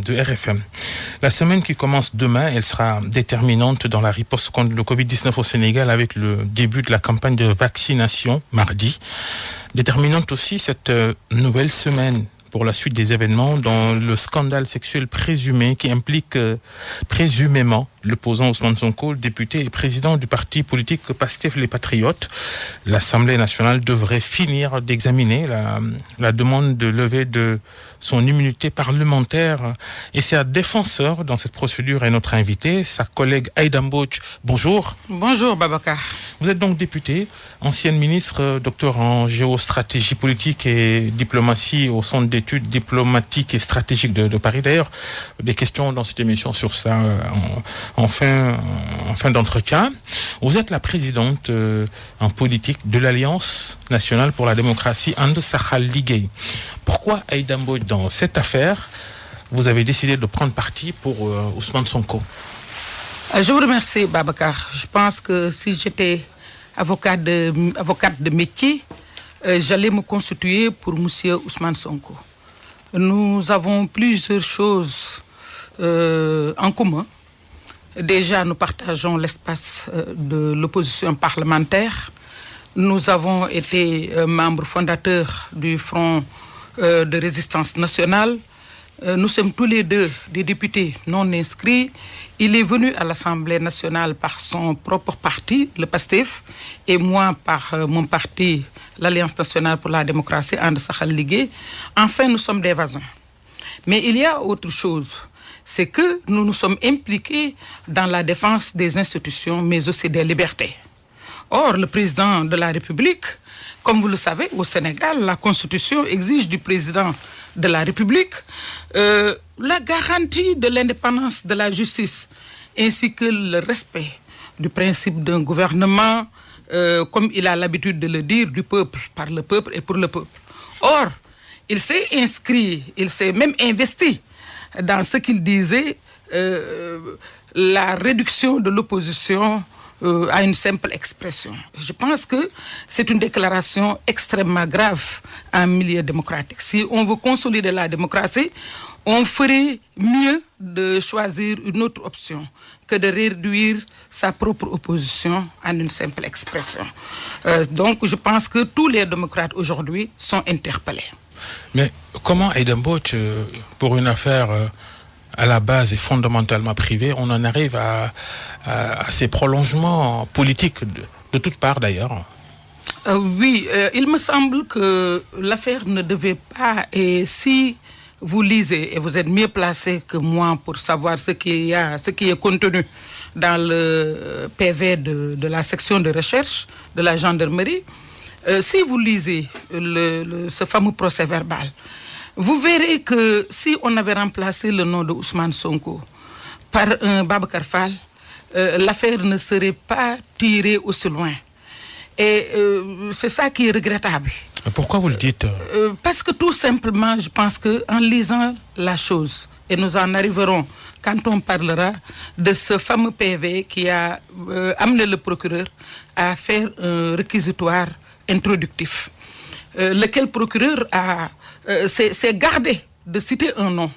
de RFM. La semaine qui commence demain, elle sera déterminante dans la riposte contre le Covid-19 au Sénégal avec le début de la campagne de vaccination mardi. Déterminante aussi cette nouvelle semaine pour la suite des événements dans le scandale sexuel présumé qui implique présumément l'opposant Ousmane Sonko, le député et président du parti politique Pastef les Patriotes. L'Assemblée nationale devrait finir d'examiner la demande de levée de son immunité parlementaire et sa défenseur dans cette procédure est notre invité, sa collègue Aïda Mbodj. Bonjour. Bonjour Babacar. Vous êtes donc députée, ancienne ministre, docteur en géostratégie politique et diplomatie au Centre d'études diplomatiques et stratégiques de Paris. D'ailleurs, des questions dans cette émission sur ça en fin d'entretien. Vous êtes la présidente en politique de l'Alliance nationale pour la démocratie And Sahel Ligue. Pourquoi, Aïda Mbodj, dans cette affaire, vous avez décidé de prendre parti pour Ousmane Sonko? Je vous remercie, Babacar. Je pense que si j'étais avocate de métier, j'allais me constituer pour M. Ousmane Sonko. Nous avons plusieurs choses en commun. Déjà, nous partageons l'espace de l'opposition parlementaire. Nous avons été membres fondateurs du Front de résistance nationale. Nous sommes tous les deux des députés non inscrits. Il est venu à l'Assemblée nationale par son propre parti, le PASTEF, et moi par mon parti, l'Alliance nationale pour la démocratie, And Sahel Ligue. Enfin, nous sommes des voisins. Mais il y a autre chose, c'est que nous nous sommes impliqués dans la défense des institutions, mais aussi des libertés. Or, le président de la République, comme vous le savez, au Sénégal, la Constitution exige du président de la République la garantie de l'indépendance de la justice, ainsi que le respect du principe d'un gouvernement, comme il a l'habitude de le dire, du peuple, par le peuple et pour le peuple. Or, il s'est inscrit, il s'est même investi dans ce qu'il disait, la réduction de l'opposition à une simple expression. Je pense que c'est une déclaration extrêmement grave en milieu démocratique. Si on veut consolider la démocratie, on ferait mieux de choisir une autre option que de réduire sa propre opposition en une simple expression. Donc je pense que tous les démocrates aujourd'hui sont interpellés. Mais comment, Aïda Mbodj, pour une affaire à la base et fondamentalement privée, on en arrive à ces prolongements politiques de toutes parts d'ailleurs? Oui, il me semble que l'affaire ne devait pas, et si vous lisez, et vous êtes mieux placé que moi pour savoir ce qui est contenu dans le PV de la section de recherche de la gendarmerie, si vous lisez ce fameux procès verbal, vous verrez que si on avait remplacé le nom de Ousmane Sonko par un Babacar Fall, l'affaire ne serait pas tirée aussi loin. Et c'est ça qui est regrettable. Pourquoi vous le dites? Parce que tout simplement, je pense qu'en lisant la chose, et nous en arriverons quand on parlera de ce fameux PV qui a amené le procureur à faire un réquisitoire introductif, lequel procureur s'est gardé de citer un nom.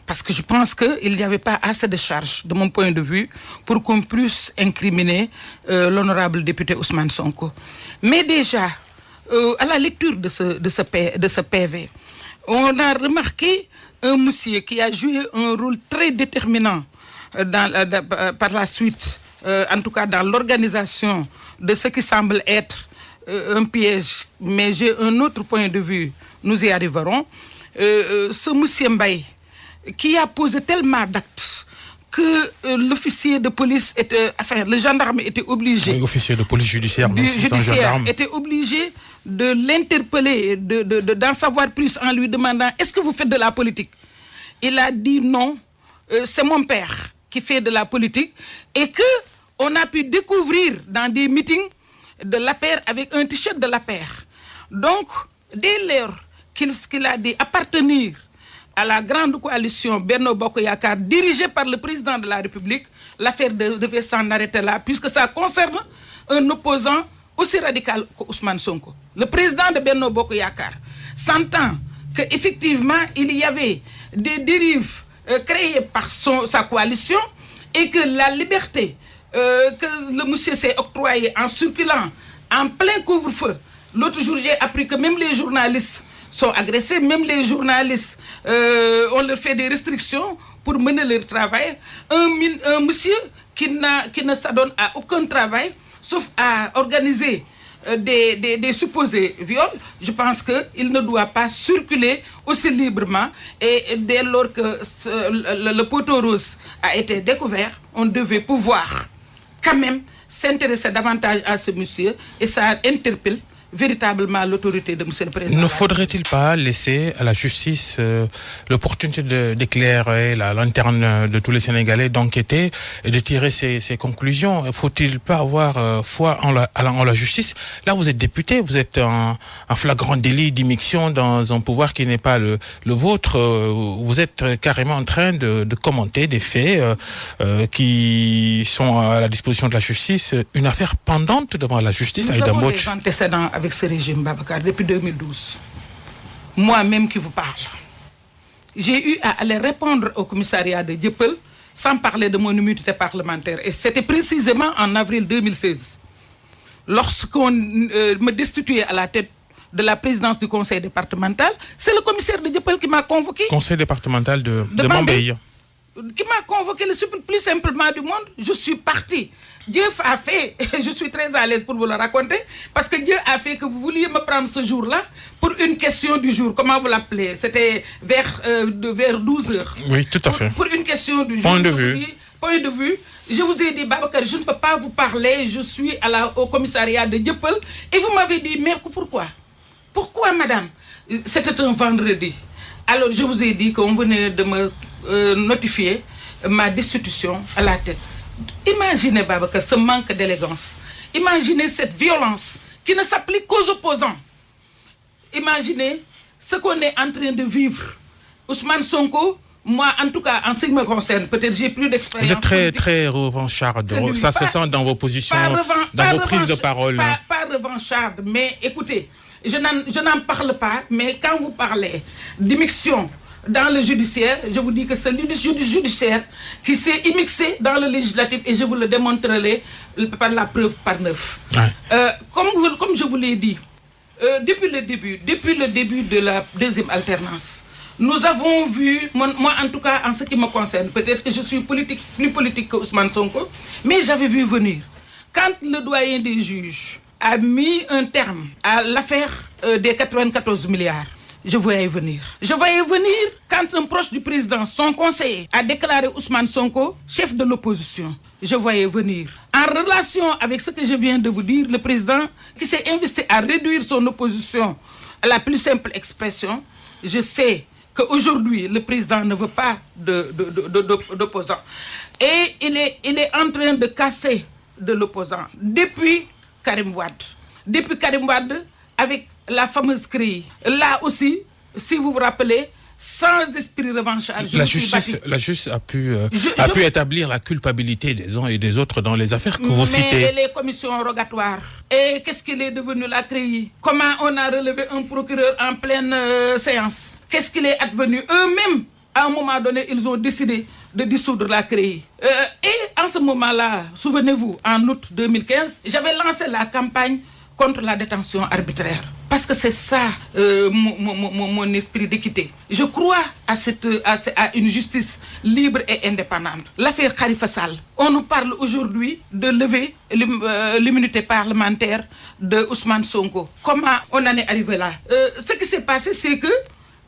Parce que je pense qu'il n'y avait pas assez de charges, de mon point de vue, pour qu'on puisse incriminer l'honorable député Ousmane Sonko. Mais déjà, à la lecture de ce PV, on a remarqué un monsieur qui a joué un rôle très déterminant par la suite, en tout cas dans l'organisation de ce qui semble être un piège. Mais j'ai un autre point de vue, nous y arriverons. Ce monsieur Mbaye, qui a posé tellement d'actes que l'officier de police le gendarme était obligé. Oui, officier de police judiciaire, était obligé de l'interpeller, d'en savoir plus en lui demandant est-ce que vous faites de la politique? Il a dit non, c'est mon père qui fait de la politique, et que on a pu découvrir dans des meetings de l'APR avec un t-shirt de l'APR. Donc, dès lors qu'il a dit appartenir à la grande coalition Benno Bokk Yakaar dirigée par le président de la République, l'affaire devait s'en arrêter là, puisque ça concerne un opposant aussi radical qu'Ousmane Sonko. Le président de Benno Bokk Yakaar, sentant qu'effectivement il y avait des dérives créé par sa coalition et que la liberté que le monsieur s'est octroyée en circulant en plein couvre-feu. L'autre jour, j'ai appris que même les journalistes sont agressés, même les journalistes, on leur fait des restrictions pour mener leur travail. Un monsieur qui ne s'adonne à aucun travail, sauf à organiser des supposés viols, je pense qu'il ne doit pas circuler aussi librement. Et dès lors que le poteau rose a été découvert, on devait pouvoir quand même s'intéresser davantage à ce monsieur, et ça interpelle véritablement l'autorité de M. le Président. Ne faudrait-il pas laisser à la justice l'opportunité d'éclairer la lanterne de tous les Sénégalais, d'enquêter et de tirer ses conclusions? Faut-il pas avoir foi en la justice? Là, vous êtes député, vous êtes en flagrant délit d'immixtion dans un pouvoir qui n'est pas le vôtre. Vous êtes carrément en train de commenter des faits qui sont à la disposition de la justice. Une affaire pendante devant la justice. Nous avons des antécédents avec ce régime, Babacar, depuis 2012. Moi-même qui vous parle. J'ai eu à aller répondre au commissariat de Dieuppeul sans parler de mon immunité parlementaire. Et c'était précisément en avril 2016. Lorsqu'on me destituait à la tête de la présidence du conseil départemental, c'est le commissaire de Dieuppeul qui m'a convoqué. Conseil départemental de Bambey. Qui m'a convoqué le plus simplement du monde. Je suis parti. Dieu a fait, je suis très à l'aise pour vous le raconter, parce que Dieu a fait que vous vouliez me prendre ce jour-là pour une question du jour. Comment vous l'appelez? C'était vers 12 heures. Oui, tout à fait. Pour une question du jour. Point de vue. Point de vue. Je vous ai dit, Babacar, je ne peux pas vous parler, je suis au commissariat de Dieuppeul. Et vous m'avez dit, mais pourquoi? Pourquoi, madame? C'était un vendredi. Alors, je vous ai dit qu'on venait de me notifier ma destitution à la tête. Imaginez, Babacar, ce manque d'élégance. Imaginez cette violence qui ne s'applique qu'aux opposants. Imaginez ce qu'on est en train de vivre. Ousmane Sonko, moi, en tout cas, en ce qui me concerne, peut-être j'ai plus d'expérience. Vous êtes très, très revancharde. Ça se sent dans vos positions, dans vos prises de parole. Pas revancharde, mais écoutez, je n'en parle pas, mais quand vous parlez d'immixtion dans le judiciaire, je vous dis que c'est le judiciaire qui s'est immixé dans le législatif, et je vous le démontrerai par la preuve par 9. Ouais. Comme je vous l'ai dit, depuis le début de la deuxième alternance, nous avons vu, moi en tout cas en ce qui me concerne, peut-être que je suis plus politique que Ousmane Sonko, mais j'avais vu venir. Quand le doyen des juges a mis un terme à l'affaire des 94 milliards, je voyais venir. Je voyais venir quand un proche du président, son conseiller, a déclaré Ousmane Sonko chef de l'opposition. Je voyais venir. En relation avec ce que je viens de vous dire, le président qui s'est investi à réduire son opposition à la plus simple expression, je sais qu'aujourd'hui, le président ne veut pas d'opposants. Et il est en train de casser de l'opposant depuis Karim Wade. Depuis Karim Wade, avec la fameuse CREI. Là aussi, si vous vous rappelez, sans esprit revanchard. La justice a pu établir la culpabilité des uns et des autres dans les affaires que vous citez. Mais les commissions rogatoires. Et qu'est-ce qu'il est devenu la CREI? Comment on a relevé un procureur en pleine séance? Qu'est-ce qu'il est advenu? Eux-mêmes, à un moment donné, ils ont décidé de dissoudre la CREI. Et en ce moment-là, souvenez-vous, en août 2015, j'avais lancé la campagne contre la détention arbitraire. Parce que c'est ça mon esprit d'équité. Je crois à une justice libre et indépendante. L'affaire Khalifa Sall. On nous parle aujourd'hui de lever l'immunité parlementaire de Ousmane Sonko. Comment on en est arrivé là? Ce qui s'est passé, c'est que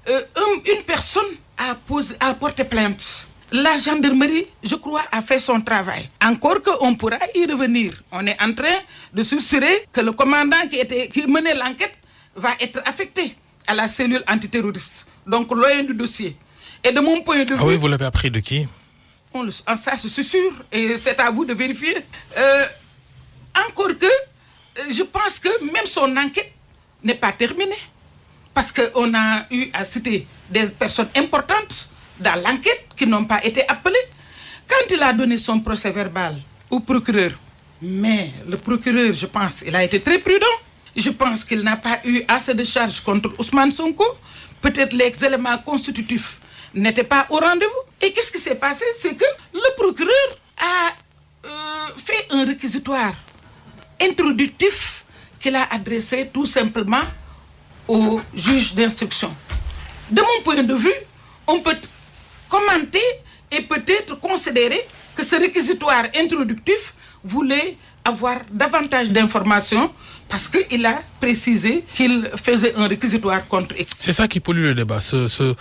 une personne a porté plainte. La gendarmerie, je crois, a fait son travail. Encore qu'on pourra y revenir. On est en train de s'assurer que le commandant qui menait l'enquête va être affecté à la cellule antiterroriste. Donc, loin du dossier. Et de mon point de vue... Ah oui, vous l'avez appris de qui? Ça, je suis sûr. Et c'est à vous de vérifier. Encore que, je pense que même son enquête n'est pas terminée. Parce qu'on a eu à citer des personnes importantes dans l'enquête qui n'ont pas été appelées. Quand il a donné son procès verbal au procureur, mais le procureur, je pense, il a été très prudent. Je pense qu'il n'a pas eu assez de charges contre Ousmane Sonko. Peut-être les éléments constitutifs n'était pas au rendez-vous. Et qu'est-ce qui s'est passé? C'est que le procureur a fait un réquisitoire introductif qu'il a adressé tout simplement au juge d'instruction. De mon point de vue, on peut commenter et peut-être considérer que ce réquisitoire introductif voulait avoir davantage d'informations parce qu'il a précisé qu'il faisait un réquisitoire contre X. C'est ça qui pollue le débat, ce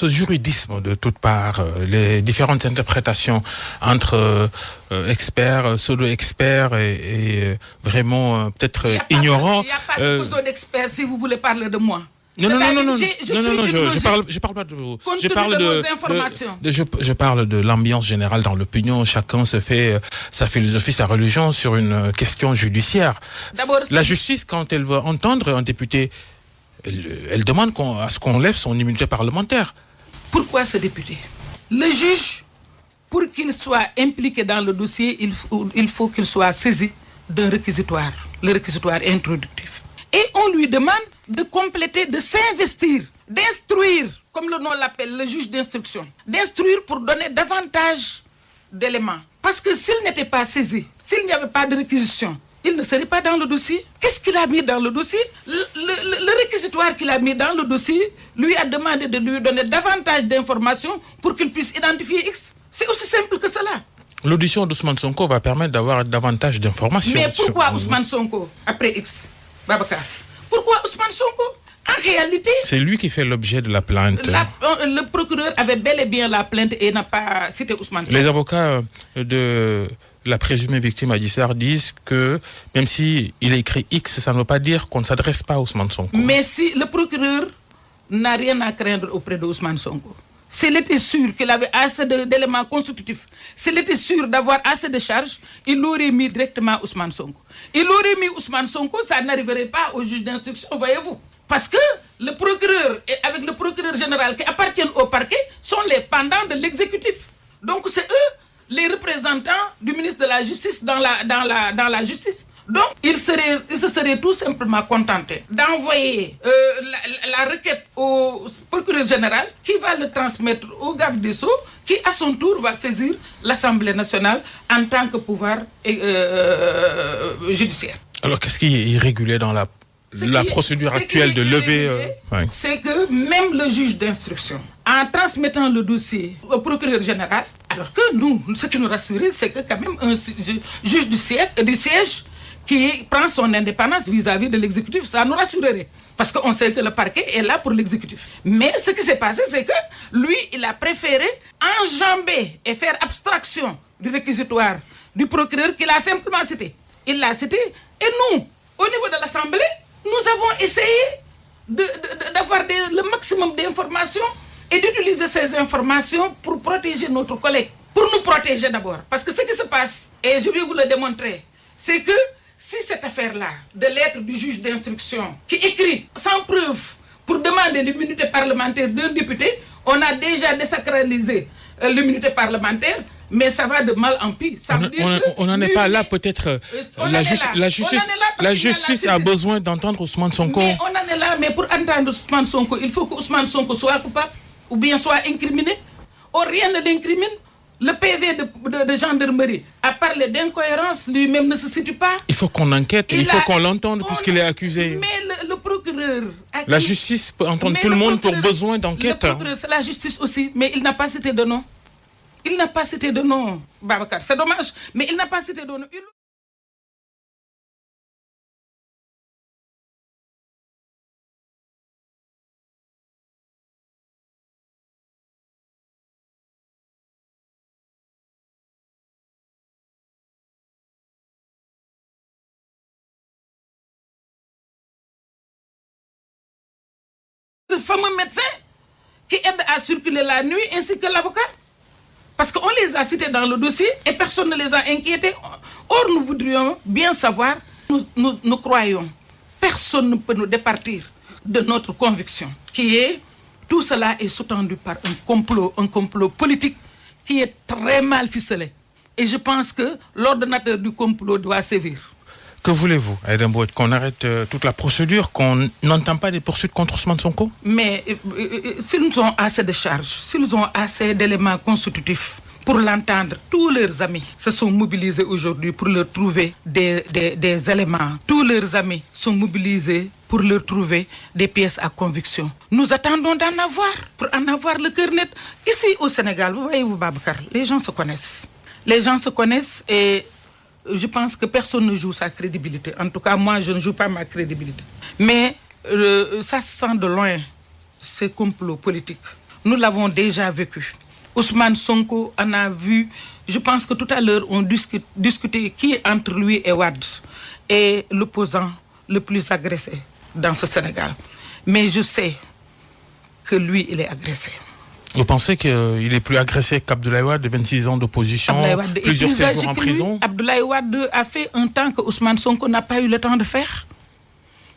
juridisme de toutes parts, les différentes interprétations entre experts, pseudo-experts et vraiment peut-être ignorants. Il n'y a pas de pseudo-experts si vous voulez parler de moi. Non, je parle pas de vous. Je parle de l'ambiance générale dans l'opinion. Chacun se fait sa philosophie, sa religion sur une question judiciaire. La justice, quand elle veut entendre un député, elle demande à ce qu'on lève son immunité parlementaire. Pourquoi ce député? Le juge, pour qu'il soit impliqué dans le dossier, il faut qu'il soit saisi d'un réquisitoire, le réquisitoire introductif. Et on lui demande de compléter, de s'investir, d'instruire, comme le nom l'appelle, le juge d'instruction, d'instruire pour donner davantage d'éléments. Parce que s'il n'était pas saisi, s'il n'y avait pas de réquisition, il ne serait pas dans le dossier. Qu'est-ce qu'il a mis dans le dossier? Le réquisitoire qu'il a mis dans le dossier lui a demandé de lui donner davantage d'informations pour qu'il puisse identifier X. C'est aussi simple que cela. L'audition d'Ousmane Sonko va permettre d'avoir davantage d'informations. Mais pourquoi Ousmane Sonko après X, Babacar? Pourquoi Ousmane Sonko? En réalité... C'est lui qui fait l'objet de la plainte. Le procureur avait bel et bien la plainte et n'a pas cité Ousmane Sonko. Les avocats de la présumée victime Adji Sarr disent que même si il a écrit X, ça ne veut pas dire qu'on ne s'adresse pas à Ousmane Sonko. Mais si le procureur n'a rien à craindre auprès de Ousmane Sonko, s'il était sûr qu'il avait assez d'éléments constitutifs, s'il était sûr d'avoir assez de charges, il aurait mis directement Ousmane Sonko. Il aurait mis Ousmane Sonko, ça n'arriverait pas au juge d'instruction, voyez-vous. Parce que le procureur, avec le procureur général qui appartiennent au parquet, sont les pendants de l'exécutif. Donc c'est eux, les représentants du ministre de la Justice dans la justice. Donc, il se serait tout simplement contenté d'envoyer la requête au procureur général qui va le transmettre au garde des Sceaux qui, à son tour, va saisir l'Assemblée nationale en tant que pouvoir judiciaire. Alors, qu'est-ce qui est irrégulier dans la procédure actuelle de lever... C'est que même le juge d'instruction, en transmettant le dossier au procureur général, alors que nous, ce qui nous rassure, c'est que quand même un juge du siège qui prend son indépendance vis-à-vis de l'exécutif, ça nous rassurerait. Parce qu'on sait que le parquet est là pour l'exécutif. Mais ce qui s'est passé, c'est que lui, il a préféré enjamber et faire abstraction du réquisitoire du procureur qu'il a simplement cité. Il l'a cité. Et nous, au niveau de l'Assemblée, nous avons essayé d'avoir le maximum d'informations et d'utiliser ces informations pour protéger notre collègue. Pour nous protéger d'abord. Parce que ce qui se passe, et je vais vous le démontrer, c'est que si cette affaire-là, de lettre du juge d'instruction, qui écrit sans preuve pour demander l'immunité parlementaire d'un député, on a déjà désacralisé l'immunité parlementaire, mais ça va de mal en pire. On n'en est pas là, peut-être. La justice a besoin d'entendre Ousmane Sonko. Mais on en est là, mais pour entendre Ousmane Sonko, il faut que Ousmane Sonko soit coupable ou bien soit incriminé. Or, rien ne l'incrimine. Le PV de gendarmerie a parlé d'incohérence, lui-même ne se situe pas. Il faut qu'on enquête, il faut qu'on l'entende puisqu'il est accusé. Mais le procureur... La justice peut entendre tout le monde pour besoin d'enquête. Le procureur, c'est la justice aussi, mais il n'a pas cité de nom. Il n'a pas cité de nom, Babacar. C'est dommage, mais il n'a pas cité de nom. Ce fameux médecin qui aide à circuler la nuit ainsi que l'avocat. Parce qu'on les a cités dans le dossier et personne ne les a inquiétés. Or, nous voudrions bien savoir, nous croyons, personne ne peut nous départir de notre conviction, qui est, tout cela est sous-tendu par un complot politique qui est très mal ficelé. Et je pense que l'ordonnateur du complot doit sévir. Que voulez-vous, Aïda Mbodj, qu'on arrête toute la procédure, qu'on n'entame pas des poursuites contre Ousmane Sonko? Mais s'ils ont assez de charges, s'ils ont assez d'éléments constitutifs pour l'entendre, tous leurs amis se sont mobilisés aujourd'hui pour leur trouver des éléments. Tous leurs amis sont mobilisés pour leur trouver des pièces à conviction. Nous attendons d'en avoir, pour en avoir le cœur net. Ici au Sénégal, vous voyez-vous, Babacar, les gens se connaissent. Les gens se connaissent et je pense que personne ne joue sa crédibilité. En tout cas, moi, je ne joue pas ma crédibilité. Mais ça se sent de loin, ces complots politiques. Nous l'avons déjà vécu. Ousmane Sonko en a vu. Je pense que tout à l'heure, on discutait qui entre lui et Wade est l'opposant le plus agressé dans ce Sénégal. Mais je sais que lui, il est agressé. Vous pensez qu'il est plus agressé qu'Abdoulaye Wade, de 26 ans d'opposition, plusieurs séjours en prison? Abdoulaye Wade a fait un temps que Ousmane Sonko n'a pas eu le temps de faire.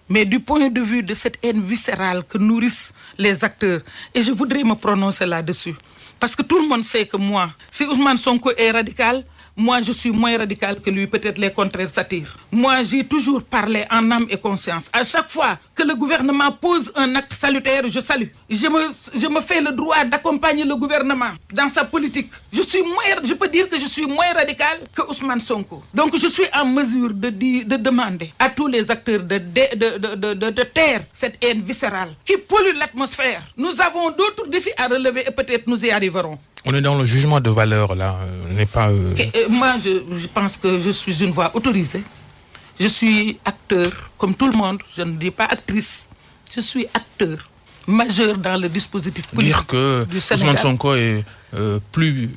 Mais du point de vue de cette haine viscérale que nourrissent les acteurs, et je voudrais me prononcer là-dessus, parce que tout le monde sait que moi, si Ousmane Sonko est radical, moi je suis moins radical que lui, peut-être les contraires s'attirent. Moi j'ai toujours parlé en âme et conscience. À chaque fois que le gouvernement pose un acte salutaire, je salue. Je me fais le droit d'accompagner le gouvernement dans sa politique. Je peux dire que je suis moins radical que Ousmane Sonko. Donc je suis en mesure de demander à tous les acteurs de taire cette haine viscérale qui pollue l'atmosphère. Nous avons d'autres défis à relever et peut-être nous y arriverons. On est dans le jugement de valeur, là. On n'est pas... Moi, je pense que je suis une voix autorisée. Je suis acteur, comme tout le monde. Je ne dis pas actrice. Je suis acteur majeur dans le dispositif politique. Dire que Ousmane Sonko est plus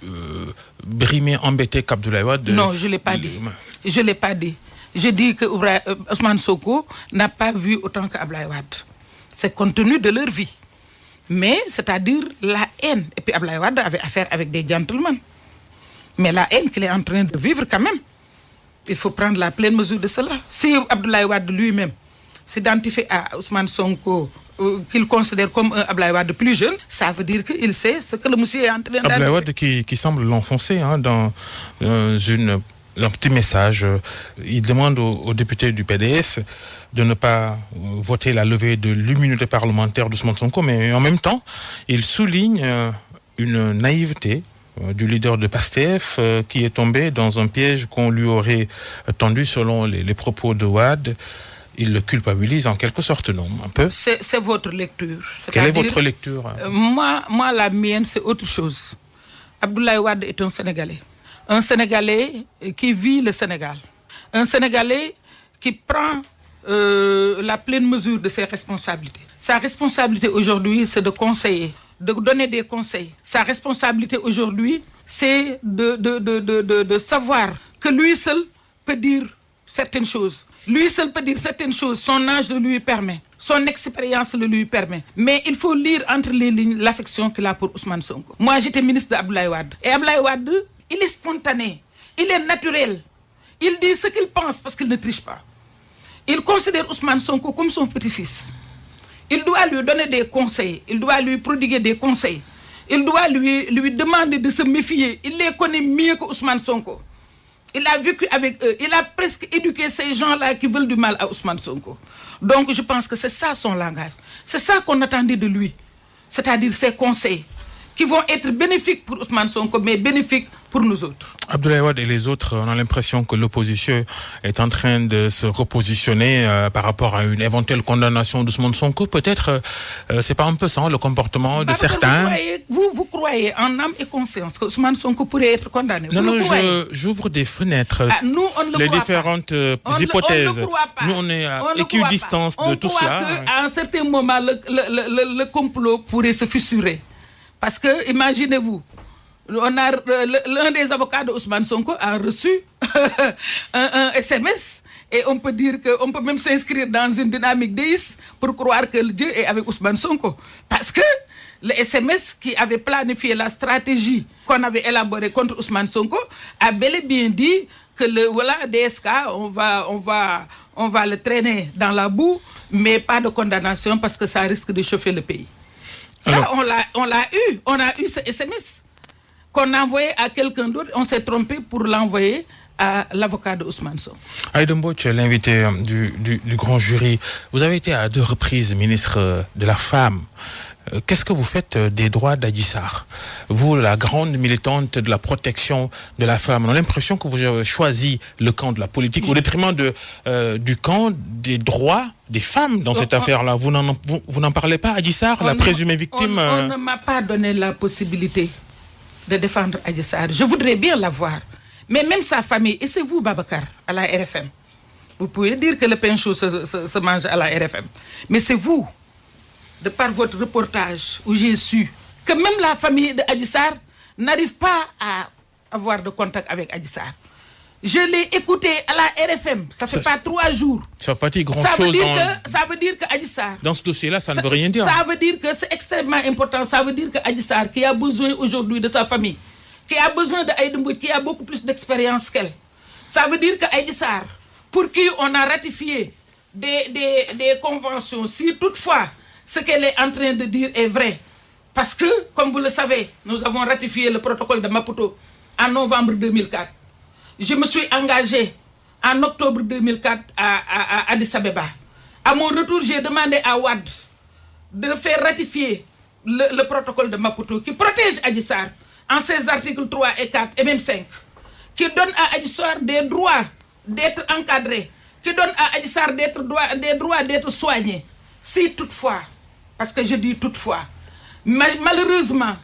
brimé, embêté qu'Abdoulaye Wade... Non, je ne l'ai pas dit. Je ne l'ai pas dit. Je dis que Ousmane Sonko n'a pas vu autant qu'Abdoulaye Wade. C'est compte tenu de leur vie. Mais, c'est-à-dire la haine. Et puis Abdoulaye Wade avait affaire avec des gentlemen. Mais la haine qu'il est en train de vivre quand même, il faut prendre la pleine mesure de cela. Si Abdoulaye Wade lui-même s'identifie à Ousmane Sonko, qu'il considère comme un Abdoulaye Wade plus jeune, ça veut dire qu'il sait ce que le monsieur est en train d'arriver. Abdoulaye Wade qui semble l'enfoncer dans un petit message. Il demande aux députés du PDS de ne pas voter la levée de l'immunité parlementaire d'Ousmane Sonko, mais en même temps, il souligne une naïveté du leader de PASTEF qui est tombé dans un piège qu'on lui aurait tendu selon les propos de Wade. Il le culpabilise en quelque sorte, non? Un peu. C'est votre lecture. Quelle est votre lecture? Moi, la mienne, c'est autre chose. Abdoulaye Wade est un Sénégalais. Un Sénégalais qui vit le Sénégal. Un Sénégalais qui prend la pleine mesure de ses responsabilités. Sa responsabilité aujourd'hui, c'est de conseiller, de donner des conseils. Sa responsabilité aujourd'hui, c'est de savoir que lui seul peut dire certaines choses. Lui seul peut dire certaines choses. Son âge le lui permet. Son expérience le lui permet. Mais il faut lire entre les lignes l'affection qu'il a pour Ousmane Sonko. Moi, j'étais ministre d'Abdoulaye Wade. Et Abdoulaye Wade, il est spontané. Il est naturel. Il dit ce qu'il pense parce qu'il ne triche pas. Il considère Ousmane Sonko comme son petit-fils. Il doit lui donner des conseils. Il doit lui prodiguer des conseils. Il doit lui demander de se méfier. Il les connaît mieux que Ousmane Sonko. Il a vécu avec eux. Il a presque éduqué ces gens-là qui veulent du mal à Ousmane Sonko. Donc je pense que c'est ça son langage. C'est ça qu'on attendait de lui. C'est-à-dire ses conseils qui vont être bénéfiques pour Ousmane Sonko, mais bénéfiques pour nous autres. Abdoulaye Wade et les autres, on a l'impression que l'opposition est en train de se repositionner par rapport à une éventuelle condamnation d'Ousmane Sonko. Peut-être, c'est pas un peu ça, le comportement de certains. Vous croyez en âme et conscience que Ousmane Sonko pourrait être condamné? Non, j'ouvre des fenêtres. Nous, on ne les différentes hypothèses. On ne croit pas. Nous, on est à équidistance de tout cela. On croit qu'à un certain moment, le complot pourrait se fissurer. Parce que, imaginez-vous, l'un des avocats de Ousmane Sonko a reçu un SMS et on peut dire qu'on peut même s'inscrire dans une dynamique déiste pour croire que Dieu est avec Ousmane Sonko. Parce que le SMS qui avait planifié la stratégie qu'on avait élaborée contre Ousmane Sonko a bel et bien dit que DSK, on va le traîner dans la boue, mais pas de condamnation parce que ça risque de chauffer le pays. Ça, on a eu ce SMS qu'on a envoyé à quelqu'un d'autre. On s'est trompé pour l'envoyer à l'avocat de Ousmane Sonko. Aïda Mbodj, l'invité du grand jury, vous avez été à 2 reprises ministre de la Femme. Qu'est-ce que vous faites des droits d'Adji Sarr? Vous, la grande militante de la protection de la femme, on a l'impression que vous avez choisi le camp de la politique au détriment du camp des droits des femmes dans cette affaire-là. Vous n'en parlez pas, Adji Sarr, la présumée victime? On ne m'a pas donné la possibilité de défendre Adji Sarr. Je voudrais bien la voir. Mais même sa famille, et c'est vous, Babacar, à la RFM. Vous pouvez dire que le pain chaud se mange à la RFM. Mais c'est vous, de par votre reportage, où j'ai su que même la famille de Adji Sarr n'arrive pas à avoir de contact avec Adji Sarr. Je l'ai écouté à la RFM, ça fait pas 3 jours. Ça n'a pas dit grand-chose. Ça veut dire que Adji Sarr... Dans ce dossier-là, ça ne veut rien dire. Ça veut dire que c'est extrêmement important. Ça veut dire que Adji Sarr, qui a besoin aujourd'hui de sa famille, qui a besoin de Aïda Mbodj, qui a beaucoup plus d'expérience qu'elle, ça veut dire que Adji Sarr, pour qui on a ratifié des conventions, si toutefois ce qu'elle est en train de dire est vrai, parce que, comme vous le savez, nous avons ratifié le protocole de Maputo en novembre 2004. Je me suis engagé en octobre 2004 à Addis Abeba. À mon retour, j'ai demandé à Wade de faire ratifier le protocole de Maputo qui protège Adji Sarr en ses articles 3 et 4 et même 5, qui donne à Adji Sarr des droits d'être encadré, qui donne à Adji Sarr des droits d'être soigné. Si toutefois, parce que je dis toutefois, malheureusement,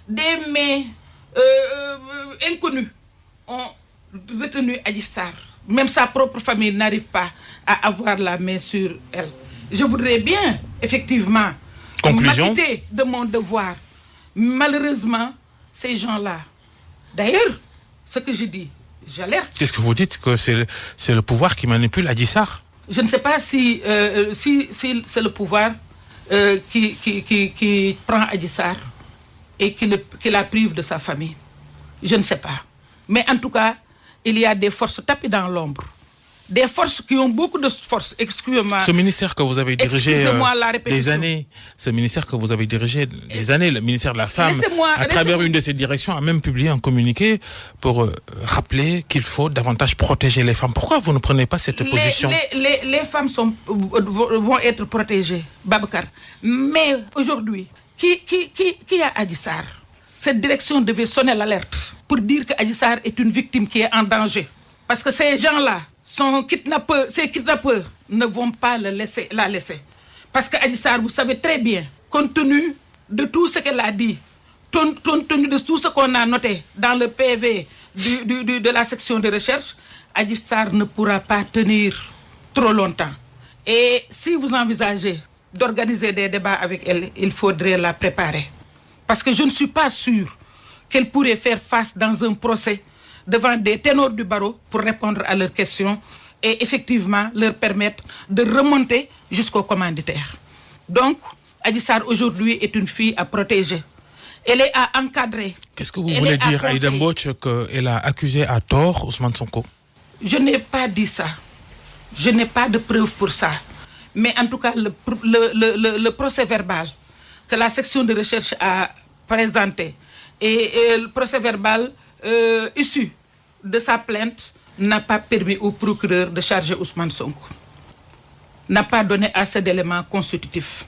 des mains inconnues ont retenu Adji Sarr. Même sa propre famille n'arrive pas à avoir la main sur elle. Je voudrais bien, effectivement, m'acquitter de mon devoir. Malheureusement, ces gens-là, d'ailleurs, ce que je dis, j'alerte. Qu'est-ce que vous dites? Que c'est le pouvoir qui manipule Adji Sarr? Je ne sais pas si c'est le pouvoir qui prend Adji Sarr et qui la prive de sa famille. Je ne sais pas. Mais en tout cas, il y a des forces tapées dans l'ombre. Des forces qui ont beaucoup de force. Excusez-moi. Ce ministère que vous avez dirigé des années, ce ministère que vous avez dirigé des années, le ministère de la Femme, à travers une de ses directions, a même publié un communiqué pour rappeler qu'il faut davantage protéger les femmes. Pourquoi vous ne prenez pas cette position? Les femmes vont être protégées, Babacar. Mais aujourd'hui, qui a Adji Sarr? Cette direction devait sonner l'alerte pour dire que Adji Sarr est une victime qui est en danger. Parce que ces gens-là, ces kidnappeurs ne vont pas la laisser. Parce que Adji Sarr, vous savez très bien, compte tenu de tout ce qu'elle a dit, compte tenu de tout ce qu'on a noté dans le PV de la section de recherche, Adji Sarr ne pourra pas tenir trop longtemps. Et si vous envisagez d'organiser des débats avec elle, il faudrait la préparer. Parce que je ne suis pas sûr qu'elle pourrait faire face dans un procès devant des ténors du barreau pour répondre à leurs questions et effectivement leur permettre de remonter jusqu'au commanditaire. Donc, Adji Sarr aujourd'hui est une fille à protéger. Elle est à encadrer. Qu'est-ce que vous voulez dire, Aïda Mbodj, qu'elle a accusé à tort Ousmane Sonko? Je n'ai pas dit ça. Je n'ai pas de preuves pour ça. Mais en tout cas, le procès verbal que la section de recherche a présenté et le procès verbal issu de sa plainte n'a pas permis au procureur de charger Ousmane Sonko. N'a pas donné assez d'éléments constitutifs.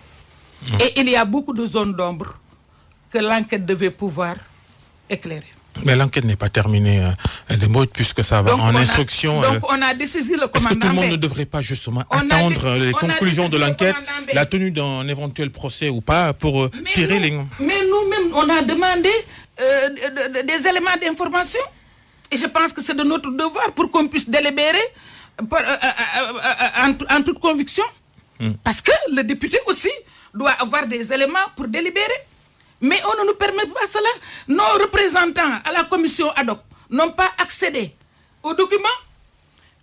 Et il y a beaucoup de zones d'ombre que l'enquête devait pouvoir éclairer. Mais l'enquête n'est pas terminée, puisque ça va en instruction. Donc on a dessaisi le commandant. Est-ce que tout le monde ne devrait pas justement attendre les conclusions de l'enquête, la tenue d'un éventuel procès ou pas, pour tirer les... Mais nous-mêmes, on a demandé des éléments d'information. Et je pense que c'est de notre devoir pour qu'on puisse délibérer en toute conviction. Parce que le député aussi doit avoir des éléments pour délibérer. Mais on ne nous permet pas cela. Nos représentants à la commission ad hoc n'ont pas accédé aux documents.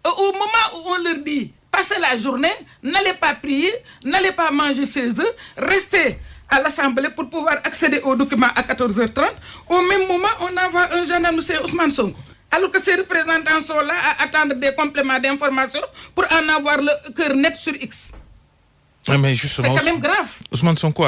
Au moment où on leur dit, passez la journée, n'allez pas prier, n'allez pas manger chez eux, restez à l'Assemblée pour pouvoir accéder aux documents à 14h30. Au même moment, on envoie un gendarme, c'est Ousmane Sonko. Alors que ces représentants sont là à attendre des compléments d'information pour en avoir le cœur net sur X. Mais justement, c'est quand même grave. Ousmane Sonko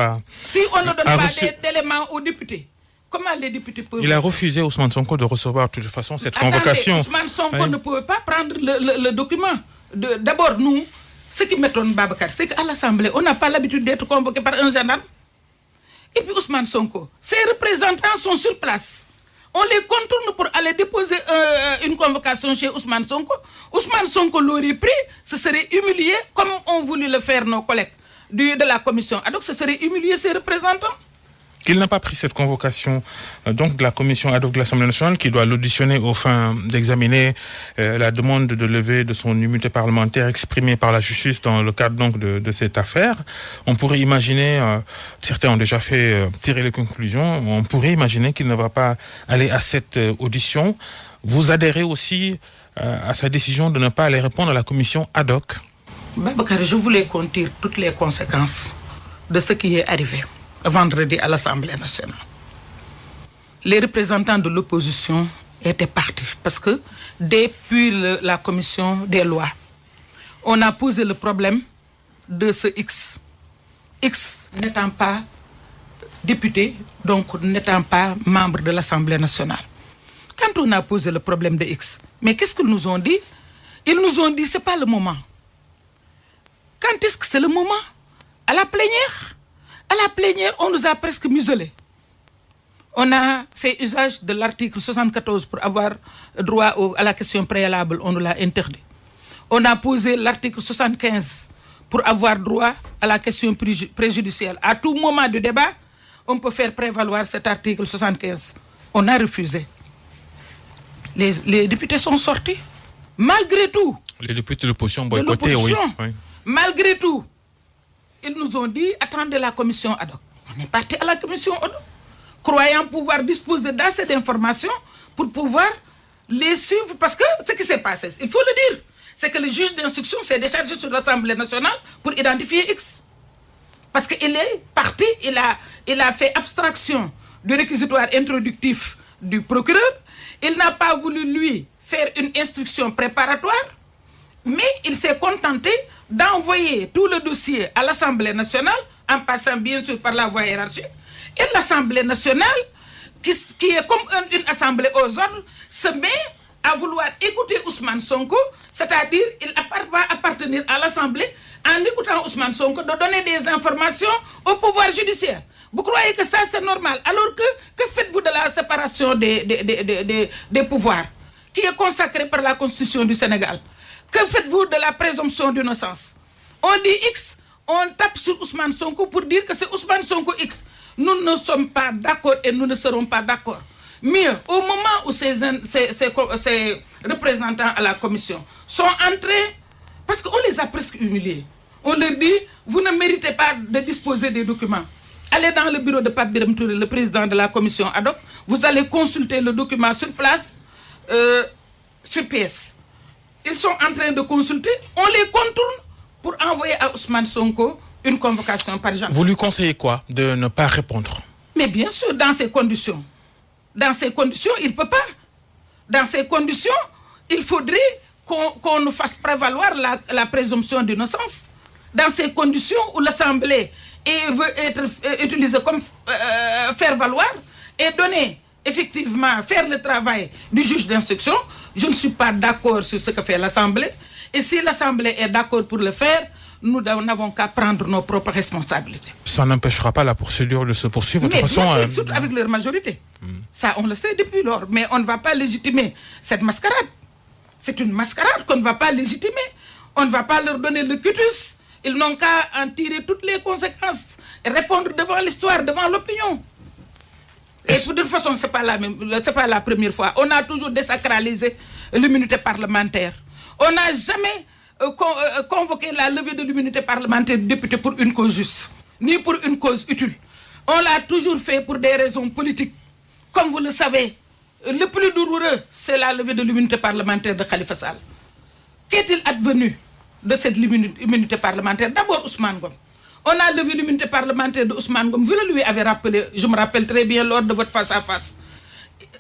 si on ne donne pas d'éléments aux députés, Comment les députés peuvent... Il a refusé, Ousmane Sonko, de recevoir de toute façon cette convocation. Ousmane Sonko ne pouvait pas prendre le document. D'abord, nous, ce qui m'étonne, Babacar, c'est qu'à l'Assemblée, on n'a pas l'habitude d'être convoqué par un gendarme. Et puis Ousmane Sonko, ses représentants sont sur place. On les contourne pour aller déposer une convocation chez Ousmane Sonko. Ousmane Sonko l'aurait pris, ce serait humilié, comme ont voulu le faire nos collègues de la commission. Donc ce serait humilier ses représentants. Qu'il n'a pas pris cette convocation donc de la commission ad hoc de l'Assemblée nationale qui doit l'auditionner au fin d'examiner la demande de levée de son immunité parlementaire exprimée par la justice dans le cadre donc de cette affaire. On pourrait imaginer, certains ont déjà fait tirer les conclusions, on pourrait imaginer qu'il ne va pas aller à cette audition. Vous adhérez aussi à sa décision de ne pas aller répondre à la commission ad hoc? Babacar, je voulais qu'on tire toutes les conséquences de ce qui est arrivé vendredi à l'Assemblée nationale. Les représentants de l'opposition étaient partis parce que depuis la commission des lois, on a posé le problème de ce X. X n'étant pas député, donc n'étant pas membre de l'Assemblée nationale. Quand on a posé le problème de X, mais qu'est-ce qu'ils nous ont dit? Ils nous ont dit c'est pas le moment. Quand est-ce que c'est le moment? À la plénière. À la plénière, on nous a presque muselés. On a fait usage de l'article 74 pour avoir droit à la question préalable, on nous l'a interdit. On a posé l'article 75 pour avoir droit à la question préjudicielle. À tout moment du débat, on peut faire prévaloir cet article 75. On a refusé. Les députés sont sortis. Malgré tout. Les députés de l'opposition boycottés, oui. Malgré tout. Ils nous ont dit, attendez la commission ad hoc. On est parti à la commission ad hoc, croyant pouvoir disposer d'assez d'informations pour pouvoir les suivre. Parce que ce qui s'est passé, il faut le dire, c'est que le juge d'instruction s'est déchargé sur l'Assemblée nationale pour identifier X. Parce qu'il est parti, il a fait abstraction du réquisitoire introductif du procureur. Il n'a pas voulu, lui, faire une instruction préparatoire, mais il s'est contenté d'envoyer tout le dossier à l'Assemblée nationale, en passant bien sûr par la voie hiérarchique. Et l'Assemblée nationale, qui est comme une assemblée aux ordres, se met à vouloir écouter Ousmane Sonko, c'est-à-dire il va appartenir à l'Assemblée en écoutant Ousmane Sonko de donner des informations au pouvoir judiciaire. Vous croyez que ça c'est normal? Alors que faites-vous de la séparation des pouvoirs qui est consacrée par la Constitution du Sénégal? Que faites-vous de la présomption d'innocence? On dit X, on tape sur Ousmane Sonko pour dire que c'est Ousmane Sonko X. Nous ne sommes pas d'accord et nous ne serons pas d'accord. Mieux, au moment où ces représentants à la commission sont entrés, parce qu'on les a presque humiliés, on leur dit, vous ne méritez pas de disposer des documents. Allez dans le bureau de Pape Birame Touré, le président de la commission ad hoc, vous allez consulter le document sur place, sur PS. Ils sont en train de consulter, on les contourne pour envoyer à Ousmane Sonko une convocation par gendarme. Vous lui conseillez quoi? De ne pas répondre? Mais bien sûr, dans ces conditions. Dans ces conditions, il ne peut pas. Dans ces conditions, il faudrait qu'on nous fasse prévaloir la présomption d'innocence. Dans ces conditions où l'Assemblée veut être utilisée comme faire valoir et donner, effectivement, faire le travail du juge d'instruction, je ne suis pas d'accord sur ce que fait l'Assemblée. Et si l'Assemblée est d'accord pour le faire, nous n'avons qu'à prendre nos propres responsabilités. Ça n'empêchera pas la procédure de se poursuivre. De toute façon, surtout avec leur majorité. Ça, on le sait depuis lors. Mais on ne va pas légitimer cette mascarade. C'est une mascarade qu'on ne va pas légitimer. On ne va pas leur donner le cutus. Ils n'ont qu'à en tirer toutes les conséquences et répondre devant l'histoire, devant l'opinion. Et de toute façon, ce n'est pas la première fois. On a toujours désacralisé l'immunité parlementaire. On n'a jamais convoqué la levée de l'immunité parlementaire du député pour une cause juste, ni pour une cause utile. On l'a toujours fait pour des raisons politiques. Comme vous le savez, le plus douloureux, c'est la levée de l'immunité parlementaire de Khalifa Sall. Qu'est-il advenu de cette immunité parlementaire? D'abord, Ousmane Ngom. On a levé l'immunité parlementaire de Ousmane Ngom. Vous le lui avez rappelé, je me rappelle très bien lors de votre face-à-face.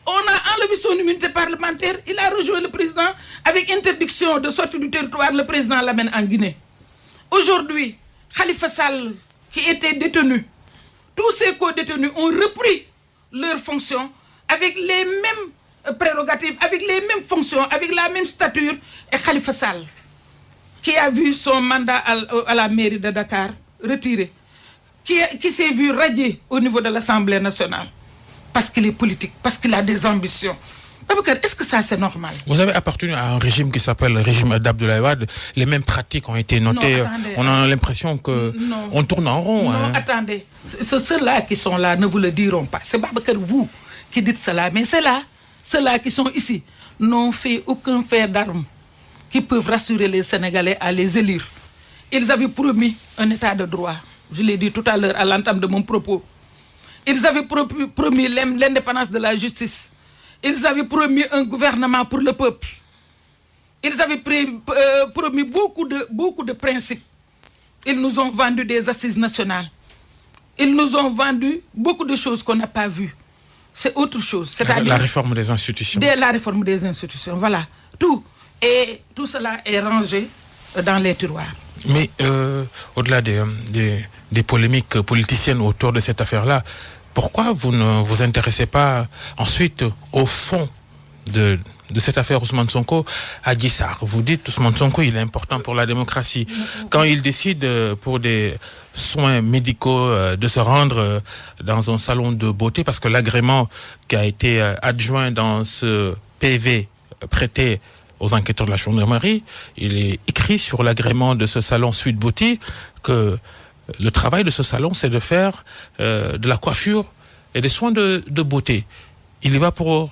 On a enlevé son immunité parlementaire. Il a rejoint le président avec interdiction de sortie du territoire. Le président l'amène en Guinée. Aujourd'hui, Khalifa Sall, qui était détenu, tous ses co-détenus ont repris leurs fonctions avec les mêmes prérogatives, avec les mêmes fonctions, avec la même stature, et Khalifa Sall, qui a vu son mandat à la mairie de Dakar retiré, qui s'est vu radié au niveau de l'Assemblée nationale, parce qu'il est politique, parce qu'il a des ambitions. Babacar, est-ce que ça c'est normal? Vous avez appartenu à un régime qui s'appelle le régime d'Abdoulaye Wade. Les mêmes pratiques ont été notées. Non, attendez, on a l'impression que on tourne en rond. Non, attendez. Ceux-là qui sont là ne vous le diront pas. C'est Babacar, vous qui dites cela. Mais c'est là, ceux-là qui sont ici n'ont fait aucun fait d'armes qui peuvent rassurer les Sénégalais à les élire. Ils avaient promis un état de droit. Je l'ai dit tout à l'heure à l'entame de mon propos. Ils avaient promis l'indépendance de la justice. Ils avaient promis un gouvernement pour le peuple. Ils avaient promis beaucoup de principes. Ils nous ont vendu des assises nationales. Ils nous ont vendu beaucoup de choses qu'on n'a pas vues. C'est autre chose. C'est-à-dire la réforme des institutions. La réforme des institutions, voilà. Tout. Et tout cela est rangé dans les tiroirs. Mais au-delà des polémiques politiciennes autour de cette affaire-là, pourquoi vous ne vous intéressez pas ensuite au fond de cette affaire Ousmane Sonko à Adji Sarr? Vous dites Ousmane Sonko, il est important pour la démocratie. Quand il décide pour des soins médicaux de se rendre dans un salon de beauté, parce que l'agrément qui a été adjoint dans ce PV prêté aux enquêteurs de la gendarmerie, il est écrit sur l'agrément de ce salon Sweet Beauty que le travail de ce salon, c'est de faire de la coiffure et des soins de beauté. Il y va pour